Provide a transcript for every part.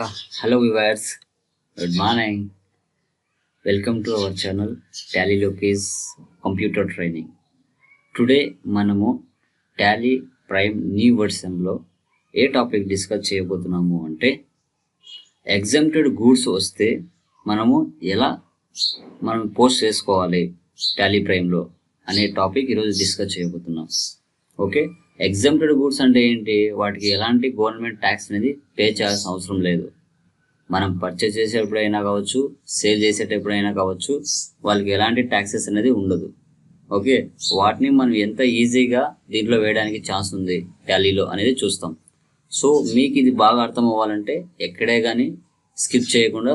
Hello viewers, good morning. Welcome to our channel Tally Loki's Computer Training. Today మనము Tally prime new వెర్షన్లో ఏ topic discuss చేయబోతున్నాము అంటే exempted goods వస్తే మనము ఎలా post చేసుకోవాలి టాలీ ప్రైమ్లో అనే టాపిక్ ఈరోజు డిస్కస్ చేయబోతున్నాం. ఓకే, ఎగ్జామ్టెడ్ గూడ్స్ అంటే ఏంటి? వాటికి ఎలాంటి గవర్నమెంట్ ట్యాక్స్ అనేది పే చేయాల్సిన అవసరం లేదు. మనం పర్చేస్ చేసేటప్పుడైనా కావచ్చు, సేల్ చేసేటప్పుడైనా కావచ్చు, వాళ్ళకి ఎలాంటి ట్యాక్సెస్ అనేది ఉండదు. ఓకే, వాటిని మనం ఎంత ఈజీగా దీంట్లో వేయడానికి ఛాన్స్ ఉంది టాలీలో అనేది చూస్తాం. సో మీకు ఇది బాగా అర్థం అవ్వాలంటే ఎక్కడే కానీ స్కిప్ చేయకుండా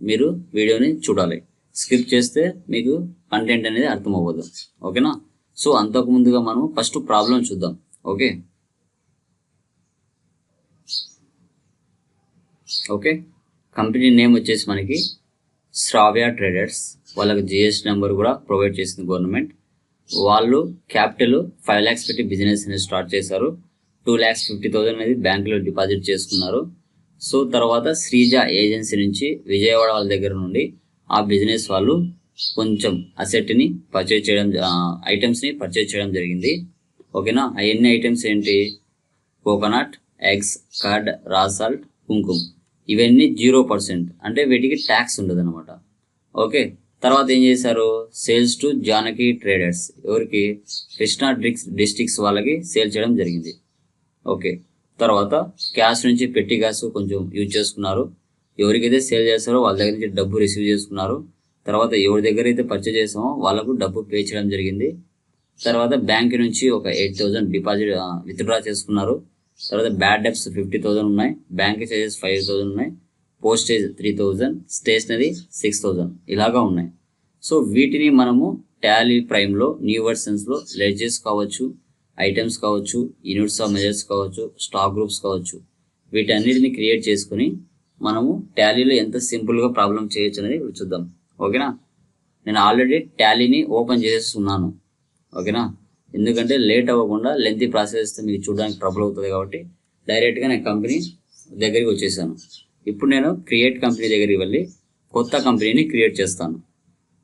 మీరు వీడియోని చూడాలి. స్కిప్ చేస్తే మీకు కంటెంట్ అనేది అర్థం అవ్వదు. ఓకేనా? సో అంతకు ముందుగా మనం ఫస్ట్ ప్రాబ్లం చూద్దాం. ఓకే, కంపెనీ నేమ్ వచ్చేసి మనకి శ్రావ్య ట్రేడర్స్. వాళ్ళకి జిఎస్టీ నెంబర్ కూడా ప్రొవైడ్ చేసింది గవర్నమెంట్. వాళ్ళు క్యాపిటల్ 5 lakhs పెట్టి బిజినెస్ అనేది స్టార్ట్ చేశారు. 2,50,000 అనేది బ్యాంకులో డిపాజిట్ చేసుకున్నారు. సో తర్వాత శ్రీజ ఏజెన్సీ నుంచి విజయవాడ వాళ్ళ దగ్గర నుండి ఆ బిజినెస్ వాళ్ళు కొంచెం అసెట్ని పర్చేజ్ చేయడం, ఐటమ్స్ని పర్చేజ్ చేయడం జరిగింది. ఓకేనా? అవన్నీ ఐటమ్స్ ఏంటి? కోకోనట్, ఎగ్స్, కర్డ్, రా సాల్ట్, కుంకుమ. ఇవన్నీ 0%, అంటే వీటికి ట్యాక్స్ ఉండదు అనమాట. ఓకే, తర్వాత ఏం చేశారు? సేల్స్ టు జానకి ట్రేడర్స్, ఎవరికి? కృష్ణా డిస్ట్రిక్ట్స్ వాళ్ళకి సేల్ చేయడం జరిగింది. ఓకే, తర్వాత క్యాష్ నుంచి పెట్టి క్యాష్ కొంచెం యూజ్ చేసుకున్నారు. ఎవరికైతే సేల్ చేస్తారో వాళ్ళ దగ్గర నుంచి డబ్బు రిసీవ్ చేసుకున్నారు. తర్వాత ఎవరి దగ్గర అయితే పర్చేజ్ చేసామో వాళ్ళకు డబ్బు పే చేయడం జరిగింది. తర్వాత బ్యాంక్ నుంచి ఒక 8,000 డిపాజిట్ విత్డ్రా చేసుకున్నారు. తర్వాత బ్యాడ్ డెప్స్ 50,000 ఉన్నాయి, బ్యాంక్ చార్జెస్ 5,000 ఉన్నాయి, పోస్టేజ్ 3,000, స్టేషనరీ 6,000 ఇలాగా ఉన్నాయి. సో వీటిని మనము టాలీ ప్రైమ్లో న్యూ వెర్షన్స్లో లెడ్జెస్ కావచ్చు, ఐటమ్స్ కావచ్చు, యూనిట్స్ ఆఫ్ మెజర్స్ కావచ్చు, స్టాక్ గ్రూప్స్ కావచ్చు, వీటన్నిటిని క్రియేట్ చేసుకుని మనము టాలీలో ఎంత సింపుల్గా ప్రాబ్లం చేయొచ్చు అనేది ఇప్పుడు చూద్దాం. ఓకేనా? నేను ఆల్రెడీ టాలీని ఓపెన్ చేసేస్తున్నాను. ఓకేనా? ఎందుకంటే లేట్ అవ్వకుండా లెంతీ ప్రాసెస్ మీకు చూడడానికి ట్రబుల్ అవుతుంది కాబట్టి డైరెక్ట్గా నేను కంపెనీ దగ్గరికి వచ్చేసాను. ఇప్పుడు నేను క్రియేట్ కంపెనీ దగ్గరికి వెళ్ళి కొత్త కంపెనీని క్రియేట్ చేస్తాను.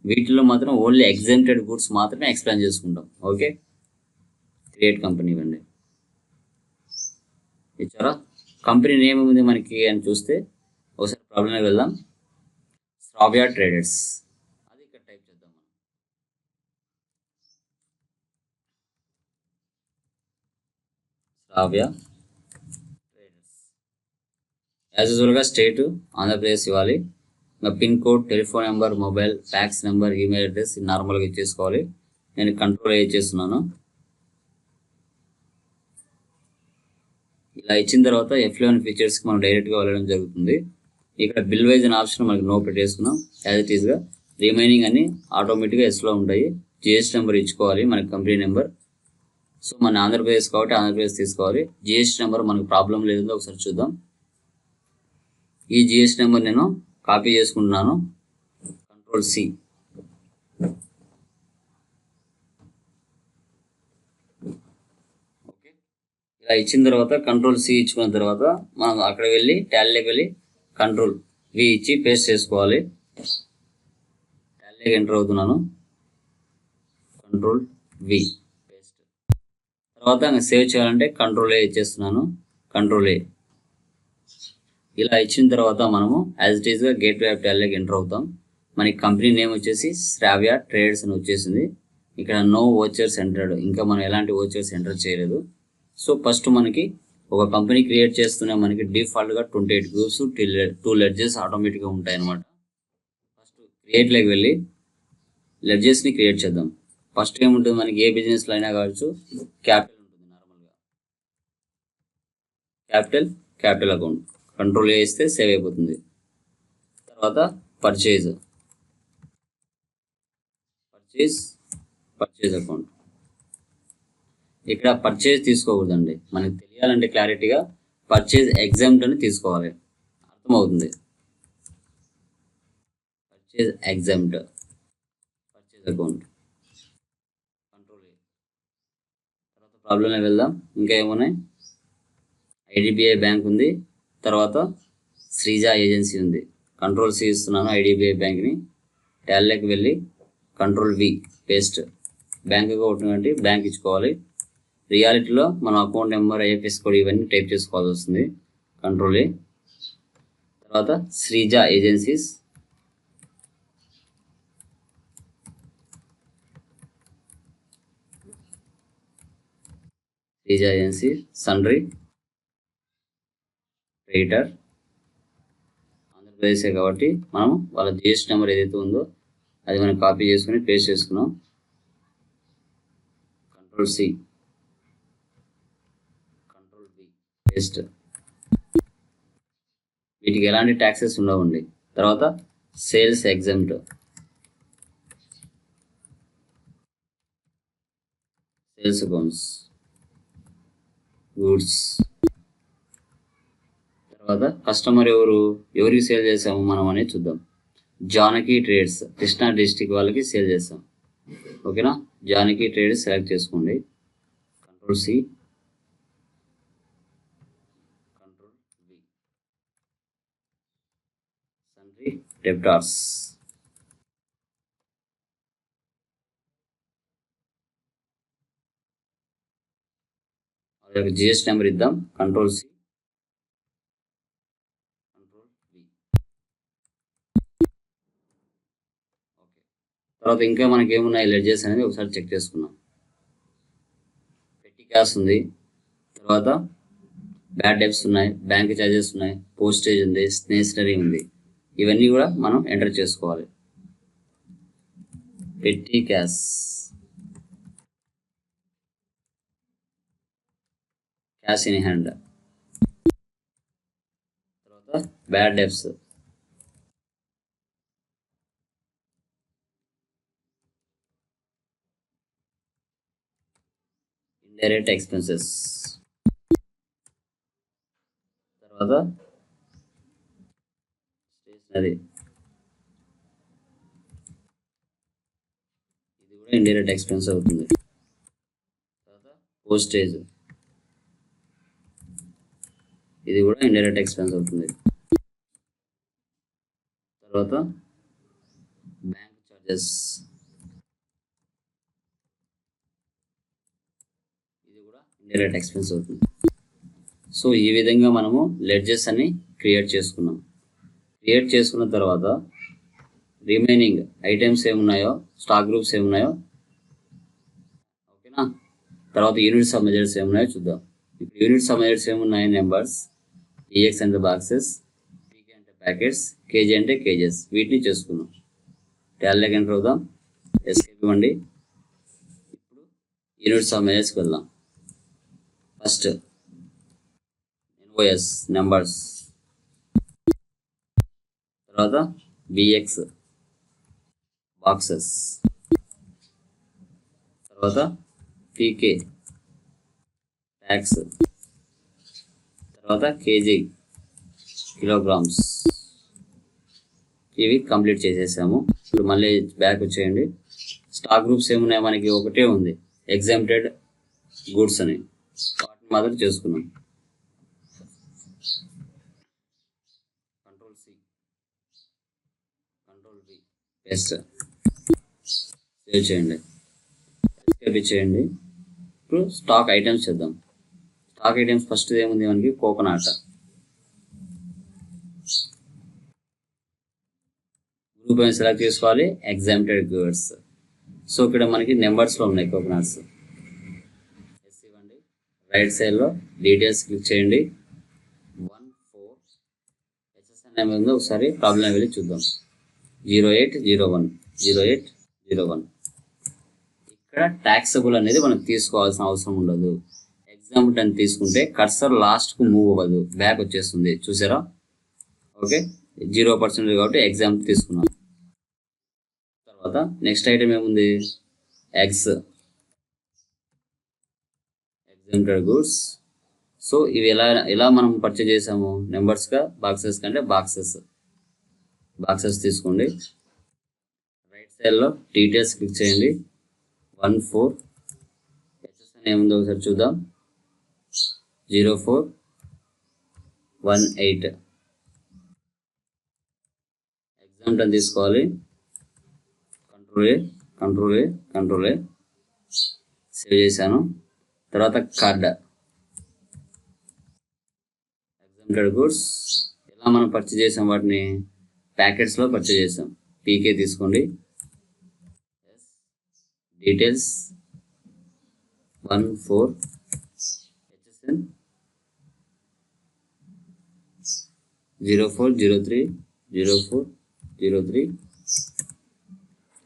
వీటిలో మాత్రం ఓన్లీ ఎగ్జామ్టెడ్ గూడ్స్ మాత్రమే ఎక్స్ప్లెయిన్ చేసుకుంటాం. ఓకే, క్రియేట్ కంపెనీ ఇవ్వండి. ఇచ్చారా? కంపెనీ నేమ్ ఉంది మనకి అని చూస్తే ఒకసారి ప్రాబ్లమ్కి వెళ్దాం. శ్రావ్య ట్రేడర్స్ అది ఇక్కడ టైప్ చేద్దాం మనం. శ్రావ్య ట్రేడర్స్. యాజ్ యూజువల్గా స్టేట్ ఆంధ్రప్రదేశ్ ఇవ్వాలి. ఇంకా pin code, telephone number, mobile, fax number, email address నార్మల్గా ఇచ్చేసుకోవాలి. నేను కంట్రోల్ ఇచ్చేస్తున్నాను. ఇలా ఇచ్చిన తర్వాత F11 ఫీచర్స్కి మనం డైరెక్ట్గా వెళ్ళడం జరుగుతుంది. ఇక్కడ బిల్ వైజ్ అనే ఆప్షన్ మనకి నో పెట్టేసుకున్నాం. యాజ్ ఇట్ ఈస్గా రిమైనింగ్ అన్ని ఆటోమేటిక్గా ఎస్లో ఉంటాయి. జిఎస్టీ నెంబర్ ఇచ్చుకోవాలి, మనకి కంపెనీ నెంబర్. సో మన ఆంధ్రప్రదేశ్ కాబట్టి ఆంధ్రప్రదేశ్ తీసుకోవాలి. జిఎస్టీ నెంబర్ మనకు ప్రాబ్లం లేదో ఒకసారి చూద్దాం. ఈ జిఎస్టీ నెంబర్ నేను కాపీ చేసుకుంటున్నాను. Ctrl+C. ఓకే, ఇలా ఇచ్చిన తర్వాత Ctrl+C ఇచ్చుకున్న తర్వాత మనం అక్కడ వెళ్ళి టాలీలోకి వెళ్ళి Ctrl+V ఇచ్చి పేస్ట్ చేసుకోవాలి. టాలీలోకి ఎంటర్ అవుతున్నాను. Ctrl+V paste. తర్వాత సేవ్ చేయాలంటే Ctrl+A ఇచ్చేస్తున్నాను. Ctrl+A. ఇలా ఇచ్చిన తర్వాత మనము యాజ్ ఇట్ ఈస్గా గేట్వే ఆఫ్ టాలీలోకి ఎంటర్ అవుతాం. మనకి కంపెనీ నేమ్ వచ్చేసి శ్రావ్య ట్రేడర్స్ అని వచ్చేసింది. ఇక్కడ నో ఓచర్స్ ఎంటర్డ్, ఇంకా మనం ఎలాంటి ఓచర్స్ ఎంటర్ చేయలేదు. సో ఫస్ట్ మనకి ఒక కంపెనీ క్రియేట్ చేస్తూనే మనకి డిఫాల్ట్గా 28 గ్రూప్స్, 2 లెడ్జెస్ ఆటోమేటిక్గా ఉంటాయి అన్నమాట. ఫస్ట్ క్రియేట్లోకి వెళ్ళి లెడ్జెస్ని క్రియేట్ చేద్దాం. ఫస్ట్ ఏముంటుంది మనకి ఏ బిజినెస్లో అయినా కావచ్చు, క్యాపిటల్ ఉంటుంది. నార్మల్గా క్యాపిటల్ అకౌంట్ Ctrl+A ఇస్తే సేవ్ అయిపోతుంది. తర్వాత పర్చేజ్ అకౌంట్. ఇక్కడ పర్చేజ్ తీసుకోకూడదండి, మనకి తెలియాలంటే క్లారిటీగా పర్చేజ్ ఎగ్జామ్ట్ అని తీసుకోవాలి, అర్థమవుతుంది. Purchase exempt, purchase account, Ctrl+A. తర్వాత ప్రాబ్లంలోకి వెళ్దాం. ఇంకా ఏమున్నాయి? IDBI బ్యాంక్ ఉంది. తర్వాత శ్రీజ ఏజెన్సీ ఉంది. కంట్రోల్ సి ఇస్తున్నాను ఐడిబిఐ బ్యాంక్ని. ట్యాల్లోకి వెళ్ళి control V paste. Bank account అంటే బ్యాంక్ ఇచ్చుకోవాలి. రియాలిటీలో మన అకౌంట్ నెంబర్, ఐఎఫ్ఎస్ కోడ్ ఇవన్నీ టైప్ చేసుకోవాల్సి వస్తుంది. Control A. తర్వాత శ్రీజ ఏజెన్సీస్. శ్రీజ ఏజెన్సీ సన్రీ క్రెడిటర్ ఆంధ్రప్రదేశే కాబట్టి మనం వాళ్ళ జిఎస్టీ నెంబర్ ఏదైతే ఉందో అది మనం కాపీ చేసుకుని పేస్ట్ చేసుకున్నాం. Control C, control B paste. వీటికి ఎలాంటి ట్యాక్సెస్ ఉండవండి. తర్వాత sales exempt, sales accounts, goods. తర్వాత కస్టమర్ ఎవరికి సేల్ చేసాము మనం అనేది చూద్దాం. జానకి ట్రేడ్స్, కృష్ణా డిస్టిక్ వాళ్ళకి సేల్ చేస్తాం. ఓకేనా, జానకి ట్రేడ్స్ సెలెక్ట్ చేసుకోండి. Control C, control B. Sundry debtors. వాళ్ళకి జిఎస్టీ నెంబర్ ఇద్దాం. Control C, control B. Okay. తర్వాత ఇంకా మనకి ఏమున్నాయి లెడ్జెస్ అనేది ఒకసారి చెక్ చేసుకున్నాం. పెట్టి క్యాష్ ఉంది. తర్వాత బ్యాడ్ డెబ్ట్స్ ఉన్నాయి, బ్యాంక్ ఛార్జెస్ ఉన్నాయి, పోస్టేజ్ ఉంది, స్టేషనరీ ఉంది. ఇవన్నీ కూడా మనం ఎంటర్ చేసుకోవాలి. పెట్టి క్యాష్, క్యాష్ ఇన్ హ్యాండ్. తర్వాత బ్యాడ్ డెబ్ట్స్, ఇండైరెక్ట్ ఎక్స్పెన్సెస్. తర్వాత స్టేషనరీ, ఇది కూడా ఇండైరెక్ట్ ఎక్స్పెన్స్ అవుతుంది. తర్వాత పోస్టేజ్, ఇది కూడా ఇండైరెక్ట్ ఎక్స్పెన్స్ అవుతుంది. తర్వాత బ్యాంక్ చార్జెస్, ఇది కూడా ఇండైరెక్ట్ ఎక్స్పెన్స్ అవుతుంది. సో ఈ విధంగా మనము లెడ్జెస్ అన్ని క్రియేట్ చేసుకున్నాం. క్రియేట్ చేసుకున్న తర్వాత రిమైనింగ్ ఐటమ్స్ ఏమున్నాయో, స్టాక్ గ్రూప్స్ ఏమున్నాయో, ఓకేనా. తర్వాత యూనిట్స్ ఆఫ్ మెజర్స్ ఏమున్నాయో చూద్దాం. ఇప్పుడు యూనిట్స్ ఆఫ్ మెజర్స్ ఏమున్నాయి, నెంబర్స్, ఈఎక్స్ అంటే బాక్సెస్, పీకే అంటే ప్యాకెట్స్, కేజీ అంటే కేజెస్. వీటిని చేసుకున్నాం. ట్యాల్లోకి ఎంటర్ అవుదాం, ఎస్కేప్ ఇవ్వండి. ఇప్పుడు యూనిట్స్ ఆఫ్ మెజర్స్కి వెళ్దాం. ఫస్ట్ ఎన్ఓఎస్ నెంబర్స్, తర్వాత బిఎక్స్ బాక్సెస్, తర్వాత పీకే ట్యాక్స్, తర్వాత కేజీ కిలోగ్రామ్స్. ఇవి కంప్లీట్ చేసేసాము. ఇప్పుడు మళ్ళీ బ్యాక్ వచ్చేయండి. స్టాక్ గ్రూప్స్ ఏమున్నాయి మనకి, ఒకటే ఉంది ఎగ్జామ్టెడ్ గూడ్స్ అని, వాటిని మాత్రం చేసుకున్నాం. Control C, control B paste. Save చేయండి, ఎస్కేప్ చేయండి. ఇప్పుడు స్టాక్ ఐటమ్స్ చేద్దాం. స్టాక్ ఐటమ్స్ ఫస్ట్ ఏముంది మనకి, కోకోనట్. గ్రూప్ ఏమి సెలెక్ట్ చేసుకోవాలి, ఎగ్జామ్టెడ్ గూడ్స్. సో ఇక్కడ మనకి నెంబర్స్లో ఉన్నాయి కోకోనట్స్. ఎస్ ఇవ్వండి. రైట్ సైడ్లో డీటెయిల్స్ క్లిక్ చేయండి. 14 HSN ఏమైందో ఒకసారి ప్రాబ్లం వెళ్ళి చూద్దాం. 0801 0801. ఇక్కడ ట్యాక్సబుల్ అనేది మనం తీసుకోవాల్సిన అవసరం ఉండదు. ఎగ్జాంపుల్ అని తీసుకుంటే కర్సర్ లాస్ట్కు మూవ్ అవ్వదు, బ్యాక్ వచ్చేస్తుంది. చూసారా? ఓకే, 0% కాబట్టి ఎగ్జాంపుల్ తీసుకున్నాం. తర్వాత నెక్స్ట్ ఐటమ్ ఏముంది, ఎగ్స్, ఎగ్జామ్టెడ్ గూడ్స్. సో ఇవి ఎలా మనం పర్చేజ్ చేసాము, నెంబర్స్గా, బాక్సెస్ కంటే బాక్సెస్ తీసుకోండి. రైట్ సైడ్లో డీటెయిల్స్ క్లిక్ చేయండి. 14 HSN ఏముందో ఒకసారి చూద్దాం. 0418 ఎగ్జామ్ట్ అని తీసుకోవాలి. కంట్రోల్ ఏ సేవ్ చేశాను. తర్వాత కార్డ్ ఎగ్జామ్టెడ్ గూడ్స్ ఎలా మనం పర్చేజ్ చేసాం, వాటిని ప్యాకెట్స్లో పర్చేజ్ చేసాం. పీకే తీసుకోండి. Details 14 HSN 0403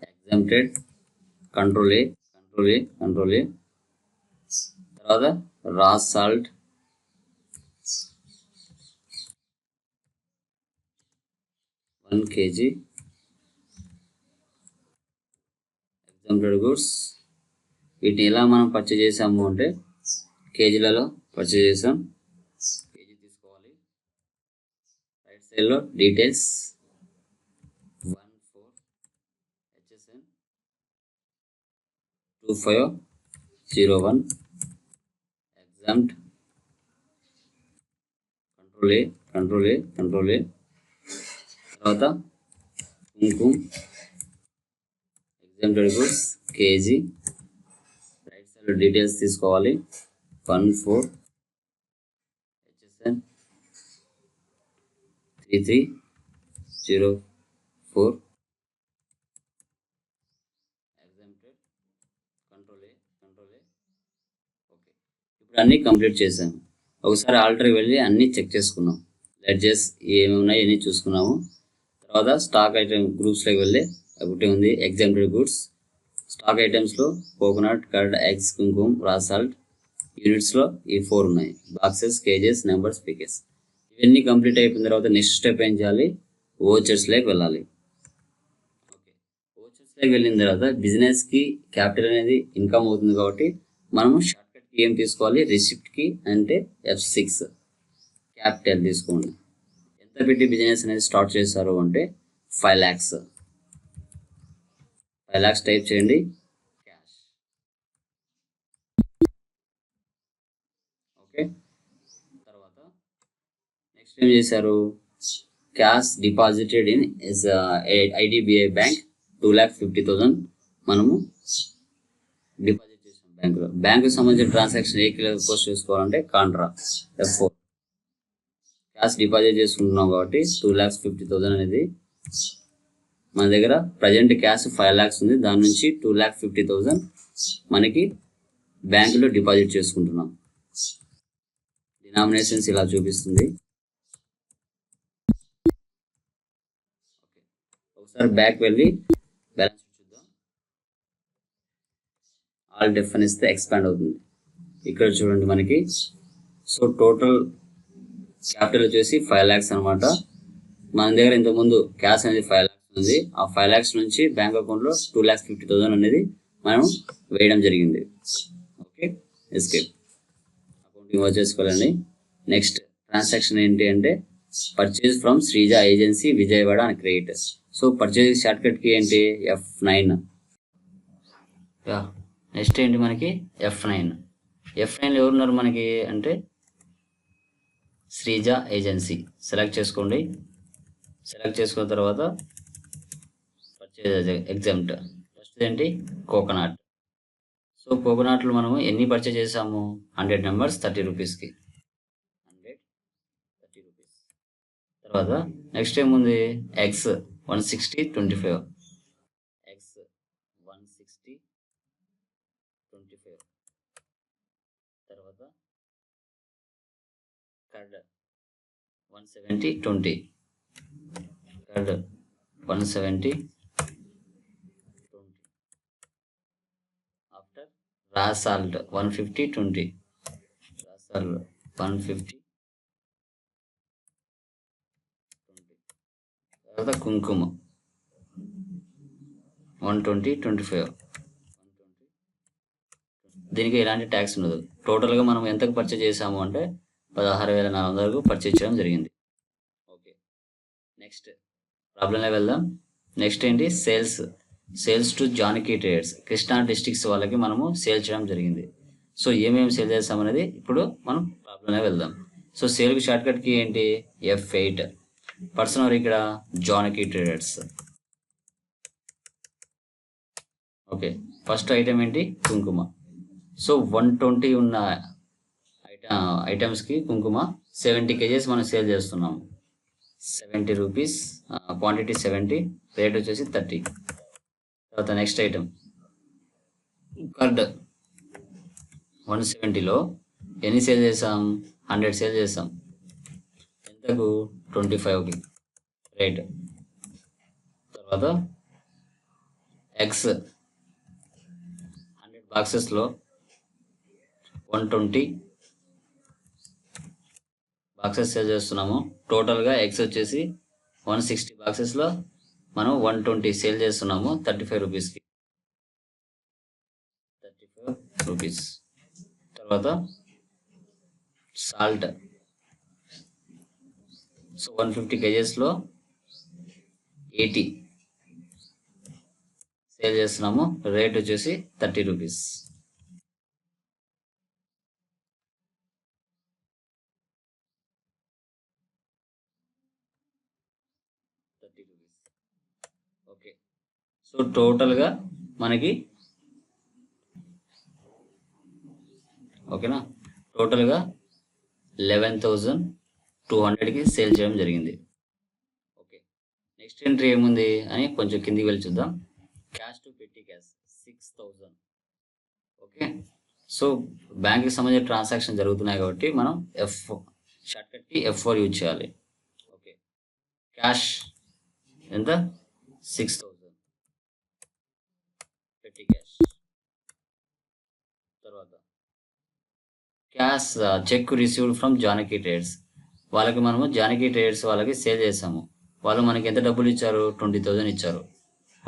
exempted control A తర్వాత రా సాల్ట్ 1 kg ఎగ్జామ్టెడ్ గూడ్స్. వీటిని ఎలా మనం పర్చేజ్ చేసాము అంటే కేజీలలో పర్చేజ్ చేసాం. కేజీ తీసుకోవాలి. రైట్ సైడ్లో details 14 HSN 2501 exempt control A తర్వాత కుంకుమ exempted goods KG. Right side details తీసుకోవాలి. 14 HSN 3304 exempted control A. Okay, ఇప్పుడు అన్నీ కంప్లీట్ చేసాము. ఒకసారి ఆల్టర్కి వెళ్ళి అన్నీ చెక్ చేసుకున్నాం. లెడ్జెస్ ఏమి ఉన్నాయి అన్నీ చూసుకున్నాము. తర్వాత స్టాక్ ఐటమ్ గ్రూప్స్లోకి వెళ్ళి ఒకటి ఉంది ఎగ్జామ్టెడ్ గూడ్స్. స్టాక్ ఐటమ్స్లో coconut, curd, eggs, kumkum, raw salt. యూనిట్స్లో ఈ 4 ఉన్నాయి. Boxes, KGs, numbers, pieces. ఇవన్నీ కంప్లీట్ అయిపోయిన తర్వాత నెక్స్ట్ స్టెప్ ఏం చేయాలి, ఓచర్స్లోకి వెళ్ళాలి. ఓకే, ఓచర్స్లోకి వెళ్ళిన తర్వాత బిజినెస్కి క్యాపిటల్ అనేది ఇన్కమ్ అవుతుంది కాబట్టి మనము షార్ట్కట్కి ఏం తీసుకోవాలి, రిసిప్ట్కి అంటే F6 క్యాపిటల్ తీసుకోండి. ఎంత పెట్టి బిజినెస్ అనేది స్టార్ట్ చేశారు అంటే 5 lakhs. 5 lakhs టైప్ చేయండి. క్యాష్. ఓకే, తర్వాత నెక్స్ట్ ఏం చేశారు, cash deposited in IDBI bank 2,50,000 మనము డిపాజిట్ చేసాం బ్యాంకులో. బ్యాంకుకి సంబంధించిన ట్రాన్సాక్షన్ ఏ పోస్ట్ చేసుకోవాలంటే కాంట్రా F4. క్యాష్ డిపాజిట్ చేసుకుంటున్నాం కాబట్టి 2,50,000 అనేది మన దగ్గర ప్రజెంట్ క్యాష్ 5 lakhs ఉంది. దాని నుంచి 2,50,000 మనకి బ్యాంకులో డిపాజిట్ చేసుకుంటున్నాం. డినామినేషన్స్ ఇలా చూపిస్తుంది. ఒకసారి బ్యాక్ వెళ్ళి బ్యాలెన్స్ చూద్దాం. ఆల్ డెఫిన్ ఇస్తే ఎక్స్పాండ్ అవుతుంది. ఇక్కడ చూడండి మనకి. సో టోటల్ క్యాపిటల్ వచ్చేసి 5 lakhs అనమాట. మన దగ్గర ఇంతకుముందు క్యాష్ అనేది 5 lakhs ఉంది. ఆ 5 lakhs నుంచి బ్యాంక్ అకౌంట్లో 2,50,000 అనేది మనం వేయడం జరిగింది. Okay, escape. అకౌంటింగ్ వచ్చేసుకోవాలండి. నెక్స్ట్ ట్రాన్సాక్షన్ ఏంటి అంటే purchase from Sreeja agency Vijayawada అని క్రియేట్. సో పర్చేజ్ షార్ట్కట్కి ఏంటి F9. నెక్స్ట్ ఏంటి మనకి F9. F9లో ఎవరున్నారు మనకి అంటే శ్రీజ ఏజెన్సీ. సెలెక్ట్ చేసుకోండి. సెలెక్ట్ చేసుకున్న తర్వాత పర్చేజ్ ఎగ్జామ్ట్. ఫస్ట్ ఏంటి కోకోనట్. సో కోకోనట్లు మనము ఎన్ని పర్చేజ్ చేసాము, 100 numbers 30 rupeesకి. 130 rupees. తర్వాత నెక్స్ట్ ఏముంది, ఎగ్స్ 160.25. ఎగ్స్ 160.25. తర్వాత కర్డ్ 170.20. కర్డ్ 170.20. ఆఫ్టర్ రా సాల్ట్ 150.20. రా సాల్ట్ 150.20. తర్వాత కుంకుమ 120.25. దీనికి ఎలాంటి ట్యాక్స్ ఉండదు. టోటల్గా మనం ఎంతకు పర్చేజ్ చేసాము అంటే 16,400 పర్చేజ్ చేయడం జరిగింది. ఓకే, నెక్స్ట్ ప్రాబ్లంలో వెళ్దాం. నెక్స్ట్ ఏంటి, sales to Janaki traders Krishna districts వాళ్ళకి మనము సేల్ చేయడం జరిగింది. సో ఏమేమి సేల్ చేస్తామనేది ఇప్పుడు మనం ప్రాబ్లంలో వెళ్దాం. సో సేల్కి షార్ట్కట్కి ఏంటి F8. పర్సన్ ఎవరు ఇక్కడ? Janaki traders. Okay, first item ఏంటి? కుంకుమ. సో 120 ఉన్న ఐటమ్స్కి కుంకుమ 70 kgs మనం సేల్ చేస్తున్నాము. 70 రూపీస్, క్వాంటిటీ 70, రేట్ వచ్చేసి 30. తర్వాత నెక్స్ట్ ఐటమ్ కర్డ్. 170లో ఎన్ని సేల్ చేసాం? 100 సేల్ చేసాం. ఎంతకు? 25కి రేట్. తర్వాత ఎగ్స్ 100 బాక్సెస్లో 120 బాక్సెస్ సేల్ చేస్తున్నాము. టోటల్గా ఎగ్స్ వచ్చేసి 160 బాక్సెస్లో మనం 120 సేల్ చేస్తున్నాము 35 రూపీస్కి. 35 రూపీస్. తర్వాత సాల్ట్. సో 150 kgsలో 80 సేల్ చేస్తున్నాము. రేట్ వచ్చేసి 30 రూపీస్. ఓకే, సో టోటల్గా మనకి ఓకేనా, టోటల్గా 11,200కి సేల్ చేయడం జరిగింది. ఓకే, నెక్స్ట్ ఎంట్రీ ఏముంది అని కొంచెం కిందికి వెళ్ళి చూద్దాం. క్యాష్ టు పెట్టి క్యాష్ 6,000. ఓకే, సో బ్యాంక్కి సంబంధించిన ట్రాన్సాక్షన్ జరుగుతున్నాయి కాబట్టి మనం షార్ట్ కట్కి F4 యూజ్ చేయాలి. ఓకే, క్యాష్ ఎంత? 6,000 పెట్టి క్యాష్. తర్వాత cash check received from Janaki traders. వాళ్ళకి మనము జానకి ట్రేడర్స్ వాళ్ళకి సేల్ చేసాము. వాళ్ళు మనకి ఎంత డబ్బులు ఇచ్చారు? 20,000 ఇచ్చారు.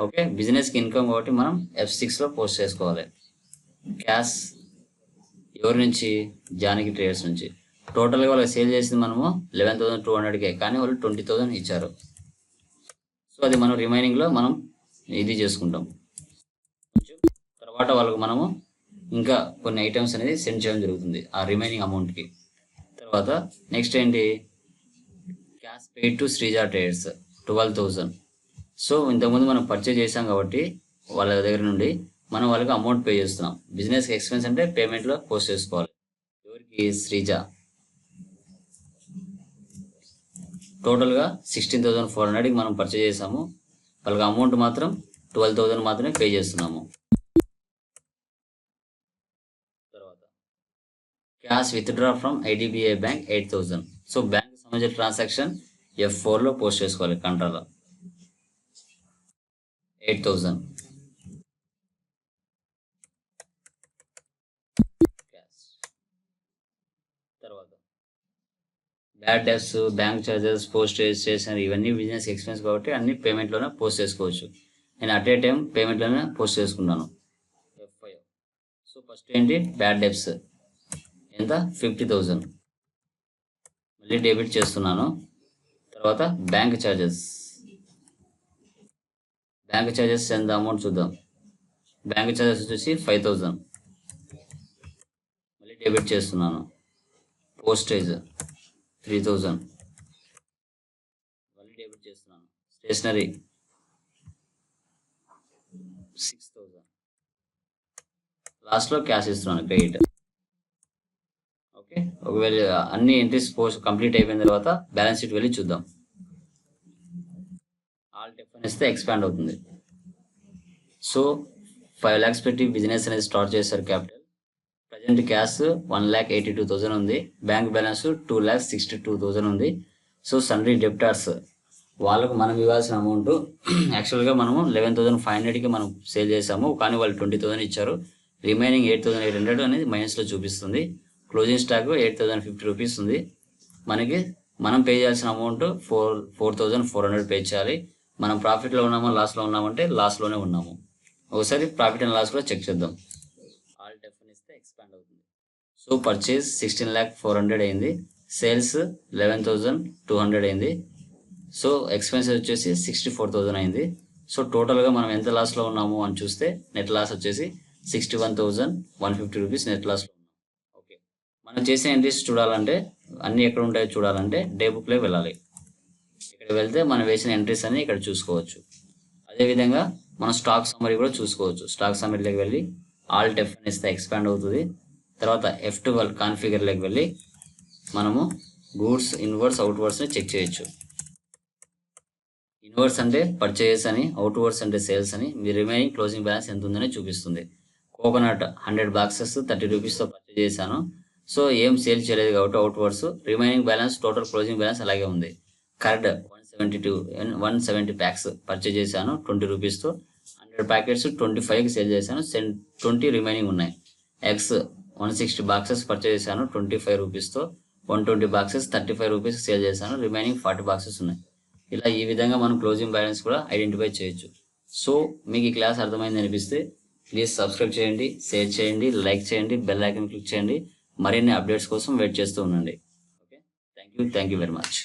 ఓకే, బిజినెస్కి ఇన్కమ్ కాబట్టి మనం F6లో పోస్ట్ చేసుకోవాలి. క్యాష్ ఎవరి నుంచి? జానకి ట్రేడర్స్ నుంచి. టోటల్గా వాళ్ళకి సేల్ చేసింది మనము 11,200కే, కానీ వాళ్ళు 20,000 ఇచ్చారు. సో అది మనం రిమైనింగ్లో మనం ఇది చేసుకుంటాం. కొంచెం తర్వాత వాళ్ళకు మనము ఇంకా కొన్ని ఐటమ్స్ అనేది సెండ్ చేయడం జరుగుతుంది ఆ రిమైనింగ్ అమౌంట్కి. తర్వాత నెక్స్ట్ ఏంటి? Cash paid to Sreeja traders 12,000. So ఇంతకుముందు మనం పర్చేజ్ చేసాం కాబట్టి వాళ్ళ దగ్గర నుండి మనం వాళ్ళకి అమౌంట్ పే చేస్తున్నాం. బిజినెస్ ఎక్స్పెన్స్ అంటే పేమెంట్లో పోస్ట్ చేసుకోవాలి. ఎవరికి? శ్రీజ. టోటల్గా 16,400కి మనం పర్చేజ్ చేసాము. వాళ్ళకి అమౌంట్ మాత్రం 12,000 మాత్రమే పే చేస్తున్నాము. తర్వాత cash withdraw from IDBI bank 8,000. So bank సంబంధించిన ట్రాన్సాక్షన్ F4లో పోస్ట్ చేసుకోవాలి. Control 8,000 cash. తర్వాత bad debts, bank charges, postage, stationery ఇవన్నీ బిజినెస్ ఎక్స్పెన్స్ కాబట్టి అన్ని పేమెంట్లోనే పోస్ట్ చేసుకోవచ్చు. నేను అట్ ఏ టైం పేమెంట్లోనే పోస్ట్ చేసుకున్నాను. F5. సో ఫస్ట్ ఏంటి? బ్యాడ్ డెబ్ట్స్ ఎంత? 50,000 మళ్ళీ డెబిట్ చేస్తున్నాను. తర్వాత బ్యాంక్ ఛార్జెస్ ఎంత అమౌంట్ చూద్దాం. బ్యాంక్ ఛార్జెస్ వచ్చేసి 5,000 మళ్ళీ డెబిట్ చేస్తున్నాను. పోస్టేజ్ 3,000 మళ్ళీ డెబిట్ చేస్తున్నాను. స్టేషనరీ 6,000 లాస్ట్లో క్యాష్ ఇస్తున్నాను క్రెడిట్. ఓకే, ఒకవేళ అన్ని ఎంట్రీస్ పోస్ట్ కంప్లీట్ అయిపోయిన తర్వాత బ్యాలెన్స్ షీట్ వెళ్ళి చూద్దాం. ఆల్ టెఫన్ ఇస్తే ఎక్స్పాండ్ అవుతుంది. సో 5 lakhs పెట్టి బిజినెస్ అనేది స్టార్ట్ చేశారు క్యాపిటల్. ప్రజెంట్ క్యాష్ 1,82,000 ఉంది. బ్యాంక్ బ్యాలెన్స్ 2,62,000 ఉంది. సో సన్రీ డెప్టార్స్ వాళ్ళకు మనం ఇవ్వాల్సిన అమౌంట్ యాక్చువల్గా మనము 11,500కి మనం సేల్ చేసాము, కానీ వాళ్ళు 20,000 ఇచ్చారు. రిమైనింగ్ 8,800 అనేది మైనస్లో చూపిస్తుంది. క్లోజింగ్ స్టాక్ 8,050 రూపీస్ ఉంది. మనం పే చేయాల్సిన అమౌంట్ 4,400 పే చేయాలి. మనం ప్రాఫిట్లో ఉన్నామో లాస్లో ఉన్నామంటే లాస్లోనే ఉన్నాము. ఒకసారి ప్రాఫిట్ అండ్ లాస్ కూడా చెక్ చేద్దాం. ఆల్ టెఫన్ ఇస్తే ఎక్స్పాండ్ అవుతుంది. సో పర్చేజ్ 16,400 అయింది. సేల్స్ 11,200 అయింది. సో ఎక్స్పెన్సెస్ వచ్చేసి 64,000 అయింది. సో టోటల్గా మనం ఎంత లాస్లో ఉన్నాము అని చూస్తే నెట్ లాస్ వచ్చేసి 61,150 రూపీస్ నెట్ లాస్లో ఉన్నాం. ఓకే, మనం చేసే ఎంట్రీస్ చూడాలంటే అన్నీ ఎక్కడ ఉంటాయో చూడాలంటే డే బుక్లో వెళ్ళాలి. ఇక్కడ వెళ్తే మనం వేసిన ఎంట్రీస్ అన్ని ఇక్కడ చూసుకోవచ్చు. అదేవిధంగా మనం స్టాక్ సమ్మరీ కూడా చూసుకోవచ్చు. స్టాక్ సమ్మరీలోకి వెళ్ళి ఆల్ట్ F అని ఇస్తే ఎక్స్పాండ్ అవుతుంది. తర్వాత F12 కాన్ఫిగర్లోకి వెళ్ళి మనము గూడ్స్ ఇన్వర్స్ అవుట్వర్డ్స్ని చెక్ చేయొచ్చు. ఇన్వర్స్ అంటే పర్చేస్ అని, అవుట్వర్డ్స్ అంటే సేల్స్ అని, మీ రిమైనింగ్ క్లోజింగ్ బ్యాలెన్స్ ఎంత ఉందని చూపిస్తుంది. కోకోనట్ 100 బాక్సెస్ 30 రూపీస్తో పర్చేజ్ చేశాను. సో ఏం సేల్ చేయలేదు కాబట్టి outwards, remaining balance total closing balance అలాగే ఉంది. కర్డ్ 170 ప్యాక్స్ పర్చేజ్ చేశాను 20 రూపీస్తో. 100 ప్యాకెట్స్ 25కి సేల్ చేశాను, 20 రిమైనింగ్ ఉన్నాయి. ఎగ్స్ 160 బాక్సెస్ పర్చేజ్ చేశాను 25 రూపీస్తో. 120 బాక్సెస్ 35 రూపీస్ సేల్ చేశాను, రిమైనింగ్ 40 బాక్సెస్ ఉన్నాయి. ఇలా ఈ విధంగా మనం క్లోజింగ్ బ్యాలెన్స్ కూడా ఐడెంటిఫై చేయొచ్చు. సో మీకు ఈ క్లాస్ అర్థమైంది అనిపిస్తే ప్లీజ్ సబ్స్క్రైబ్ చేయండి, షేర్ చేయండి, లైక్ చేయండి, బెల్ ఐకాన్ క్లిక్ చేయండి. మరిన్ని అప్డేట్స్ కోసం వెయిట్ చేస్తూ ఉండండి. Okay, thank you very much.